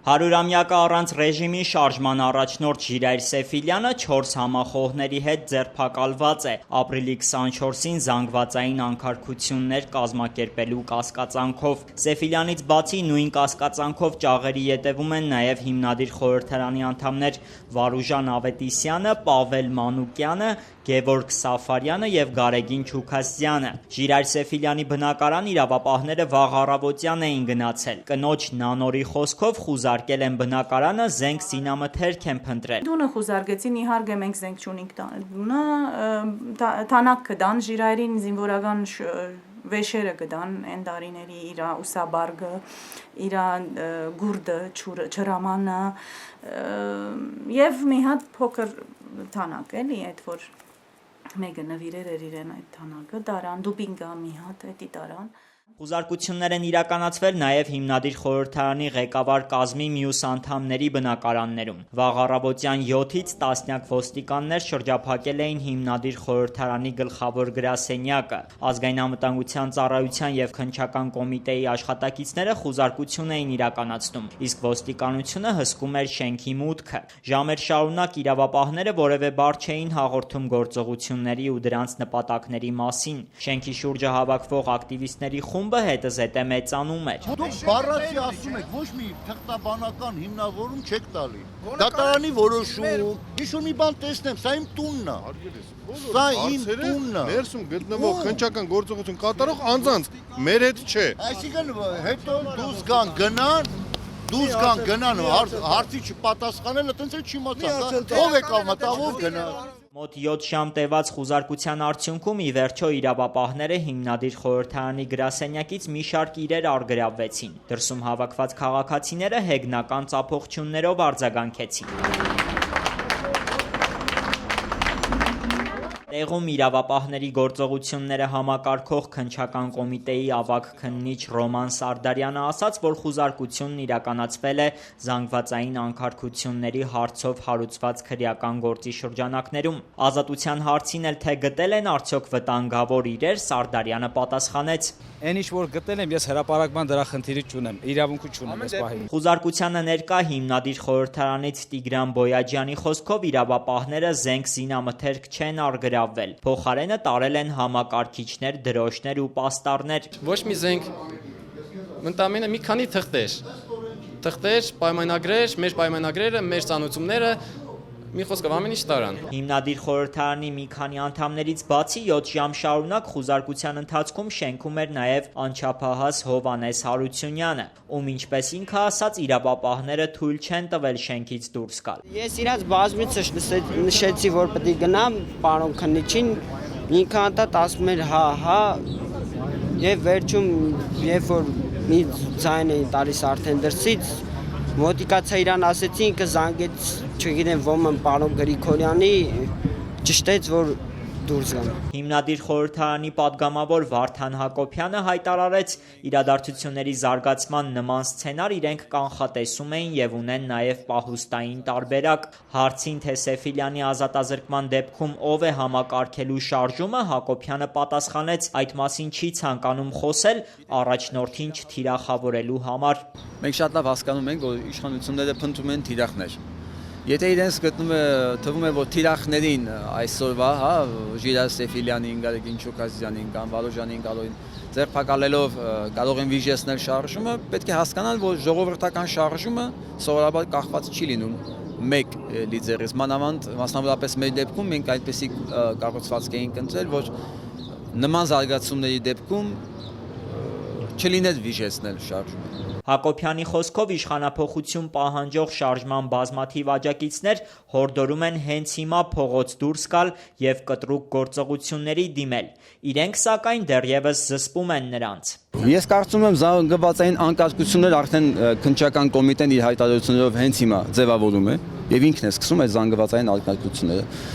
100-ամյակը առանց ռեժիմի շարժման առաջնորդ Ժիրայր Սեֆիլյանը 4 համախոհների հետ ձերբակալված է ապրիլի 24-ին զանգվածային անքարկություններ կազմակերպելու կասկածանքով։ Սեֆիլյանից բացի նույն կասկածանքով ճաղերի ետևում են նաև հիմնադիր խորհրդարանի անդամներ Վարուժան Ավետիսյանը, Պավել Մանուկյանը, Գևորգ Սաֆարյանը և Գարեգին Չուքասյանը։ Ժիրայր Սեֆիլյանի բնակարան իրավապահները վաղ առավոտյան էին գնացել։ Կնոջ Նանորի խոսքով խուզարկել են բնակարանը, զենք զինամթերք են փնտրել։ Տունը խուզարկեցին, իհարկե մենք զենք չունենք տունը, թանակ կդան, Ժիրայրին զինվորական վեշերը կդան, այն տարիների իր ուսաբարգը, իր գուրդը, չրամանը և մի հատ փոքր թանակ էլի, այդ որ մեկը նվիրեր էր իրեն այդ թանակը, տարան, դուբինգա մի հատ էդի տարան։ Խուզարկություններ են իրականացվել նաև հիմնադիր խորհրդարանի ղեկավար կազմի մյուս անդամների բնակարաններում։ Վաղ առավոտյան 7-ից տասնյակ ոստիկաններ շրջափակել էին հիմնադիր խորհրդարանի գլխավոր գրասենյակը։ Ազգային անվտանգության ծառայության և քննչական կոմիտեի աշխատակիցները խուզարկություն էին իրականացնում, իսկ ոստիկանությունը հսկում էր շենքի մուտքը։ Ժամեր շարունակ իրավապահները որևէ բառ չէին հաղորդում գործողությունների ու դրանց նպատակների մասին։ Շենքի շուրջը հավաքվող ակտիվիստների խումբը հետզհետե մեծանում էր։ Դուք բառացի ասում եք, ոչ մի թղթաբանական հիմնավորում չեք տալի։ Դատարանի որոշում, ինչ-որ մի բան տեսնեմ, սա իմ տունն է։ Սա իմ տունն է։ Ներսում գտնվող քննչական գործողություն կատարող անձանց, մեր հետ չէ։ Այսինքն հետո դուրս գնան, հարցի չպատասխանելը տենց էլ չիմացան։ Ով եկավ մտավ, ով գնա։ Մոտ 7 ժամ տևած խուզարկության արդյունքում ի վերջո իրավապահները հիմնադիր խորհրդարանի գրասենյակից մի շարք իրեր առգրավվեցին։ Դրսում հավաքված քաղաքացիները հեգնական ծափողջյուններով արձագանքեցին։ Տեղում իրավապահների գործողությունները համակարգող քննչական կոմիտեի ավագ քննիչ Ռոման Սարդարյանը ասաց, որ խուզարկությունն իրականացվել է զանգվածային անքարկությունների հարցով հարուցված քրեական գործի շրջանակներում։ Ազատության հարցին էլ թե գտել են արդյոք վտանգավոր իրեր, Սարդարյանը պատասխանեց. Այն ինչ որ գտել եմ, ես հրապարակման դրա խնդիրը չունեմ, իրավունք չունեմ այս պահին։ Խուզարկությանը ներկա հիմնադիր խորհրդարանից Տիգրան Բոյաջյանի խոսքով իրավապահները զենք զինամթերք չեն առգրավվել, փոխարենը տարել են համակարգիչներ, դրոշներ ու պաստառներ։ Ոչ մի զենք, ընդամենը մի քանի թղթեր, պայմանագրեր, մեր պայմանագրերը, մեր ծանոթությունները, մի խոսքով ամեն ինչ տարան։ Հիմնադիր խորհրդարանի մի քանի անդամներից բացի 7 ժամ շարունակ խուզարկության ընթացքում շենքում էր նաև անչափահաս Հովհաննես Հարությունյանը, ում ինչպես ինքը ասաց, իրավապահները թույլ չեն տվել շենքից դուրս գալ։ Ես իրաց բազմիցս նշեցի, որ պետք է գնամ պարոն քննիչին, ինքը անդադ ասում էր հա, եւ վերջում երբ որ մի ձայն էին տալիս արդեն դրսից, մոտիկացա իրան ասեցի, ինքը զանգեց, չգիտեմ, ոմն պարոն Գրիգորյանի, ճշտեց, որ դուրս գան։ Հիմնադիր խորհրդարանի պատգամավոր Վարդան Հակոբյանը հայտարարեց, իրադարձությունների զարգացման նման սցենար իրենք կանխատեսում էին եւ ունեն նաեւ պահուստային տարբերակ։ Հարցին, թե Սեֆիլյանի ազատազրկման դեպքում ով է համակարգելու շարժումը, Հակոբյանը պատասխանեց, այդ մասին չի ցանկանում խոսել առաջնորդին չթիրախավորելու համար։ Մենք շատ լավ հասկանում ենք, որ իշխանությունները փնտրում են թիրախներ։ Եթե իրենց թվում է, որ թիրախներին այսօրվա, Ժիրայր Սեֆիլյանին, Գարեգին Չուքասյանին կամ Վարուժանին ձերբակալելով կարող են վիժեցնել շարժումը, պետք է հասկանալ, որ ժողովրդական շարժումը սովորաբար կախված չի լինում մեկ լիդերից, մասնավորապես մեր դեպքում մենք այդպիսի կառուցվածք էինք ընտրել, որ նման զարգացումների դեպքում չլիներ վիժեցնել շարժումը։ Հակոբյանի խոսքով իշխանափոխություն պահանջող շարժման բազմաթիվ աջակիցներ հորդորում են հենց հիմա փողոց դուրս գալ եւ կտրուկ գործողությունների դիմել։ Իրենք սակայն դեռևս զսպում են նրանց։ Ես կարծում եմ զանգվածային անկարգություններ արդեն քննչական կոմիտեն իր հայտարարություններով հենց հիմա ձևավորում է եւ ինքն է սկսում այդ զանգվածային անկարգությունները։